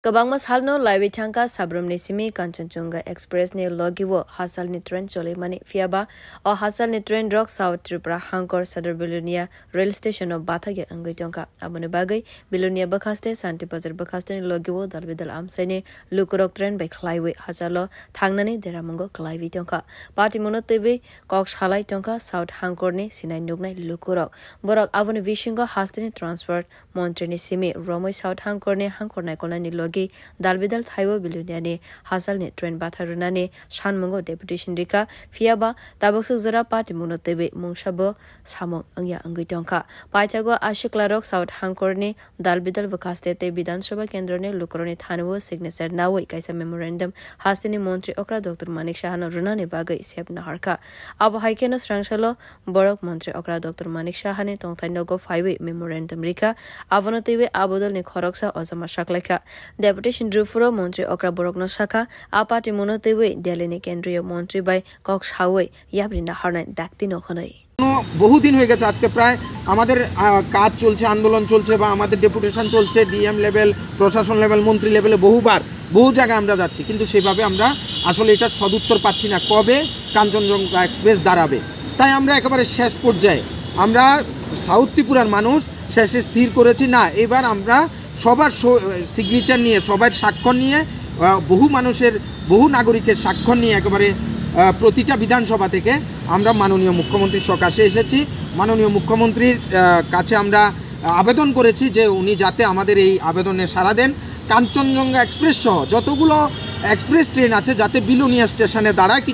Kabangma salno laiwi thangka sabrum nisimi Kanchenjunga Express ne logiwo hasal ni train chole mani fiaba o hasal ni train rock South Tripura Hangkor Sadar Bilunia rail station of Bathage angoi tongka abone bagai Bilunia bakhaste Santi Bazar bakhaste ni logiwo dalbidal amsaine lukurok train by klaiwi hasalo thangnani deramongo klaiwi tongka party monotebe kok shalai tongka South Hangkor ni sinai nugnai lukurok borok abone vishingo hasteni transfer montre ni simi Romoi South Hangkor ni Hangkor naikona ni Dalbidal Thaiwo Bilunia Hasal ne train Batharuna ne Shanmongo deputation Rika Fiaba Taboksu Zora Party Monotebe Mungshabo Samong Angya Angitonka Paitago Ashiklarok South Hangkor ne Dalbidal Vakaste Bidan Shoba Kendrone Lukrone Thanawo signature Nawi Kaisa memorandum Hastini Montri Okra Dr. Manik Shahana Runane Baga Isep Naharka Abu Haikeno Strangshalo Borok Montri Okra Dr. Manik Shahane Tongtainogo 5 memorandum Rika Avonotebe Abodal ne Khoroksa Ozama Shakleka Deputation Drufuro Montri Okra Borokno Shaka Apati Monotewe Delene Kendriyo Montri by Cox Hawe Yabrinda Harnai Daktino Honai বহুদিন হয়ে গেছে আজকে প্রায় আমাদের কাজ চলছে আন্দোলন চলছে বা আমাদের ডেপুটেশন চলছে ডিএম লেভেল প্রশাসন লেভেল মন্ত্রী লেভেলে বহু জায়গায় আমরা যাচ্ছি কিন্তু সেভাবে আমরা আসলে এটা সদুত্তর পাচ্ছি না কবে কাঞ্চনজঙ্ঘা এক্সপ্রেস দাঁড়াবে তাই আমরা একেবারে শেষ পর্যায়ে আমরা সাউথ ত্রিপুরার মানুষ শেষে স্থির করেছি না এবার আমরা সবার সিগনেচার নিয়ে সবার স্বাক্ষর নিয়ে বহু নাগরিকের স্বাক্ষর নিয়ে একেবারে প্রতিটা বিধানসভা থেকে আমরা মাননীয় মুখ্যমন্ত্রীর সকাশে এসেছি মাননীয় মুখ্যমন্ত্রীর কাছে আমরা আবেদন করেছি যে উনি যাতে আমাদের এই আবেদনে সাড়া দেন কাঞ্চনজঙ্ঘা এক্সপ্রেস সহ যতগুলো এক্সপ্রেস ট্রেন আছে যাতে বিলুনিয়া স্টেশনে দাঁড়ায়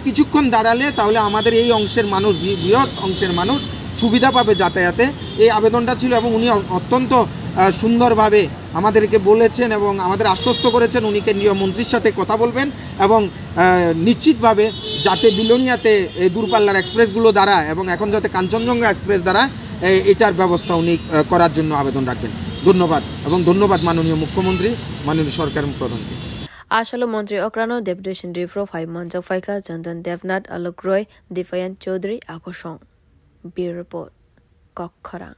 কিছুক্ষণ দাঁড়ালে তাহলে আমাদের এই অংশের মানুষ বৃহৎ অংশের মানুষ সুবিধা পাবে যাতায়াতে এই আবেদনটা ছিল এবং উনি অত্যন্ত সুন্দরভাবে আমাদেরকে বলেছেন এবং আমাদের আশ্বস্ত করেছেন উনি কেন্দ্রীয় মন্ত্রীর সাথে কথা বলবেন এবং নিশ্চিতভাবে যাতে বিলোনিয়াতে এই দূরপাল্লার এক্সপ্রেসগুলো দাঁড়ায় এবং এখন যাতে কাঞ্চনজঙ্ঘা এক্সপ্রেস দাঁড়ায় এটার ব্যবস্থা উনি করার জন্য আবেদন রাখবেন ধন্যবাদ এবং ধন্যবাদ মাননীয় মুখ্যমন্ত্রী মাননীয় সরকার প্রধানকে Ashalo Montri Okrano Deputation Rifro 5 Manjak Faika Jandan Devnath Alok Roy Difayan Chaudhary Akoshong Bureau Report Kokkhara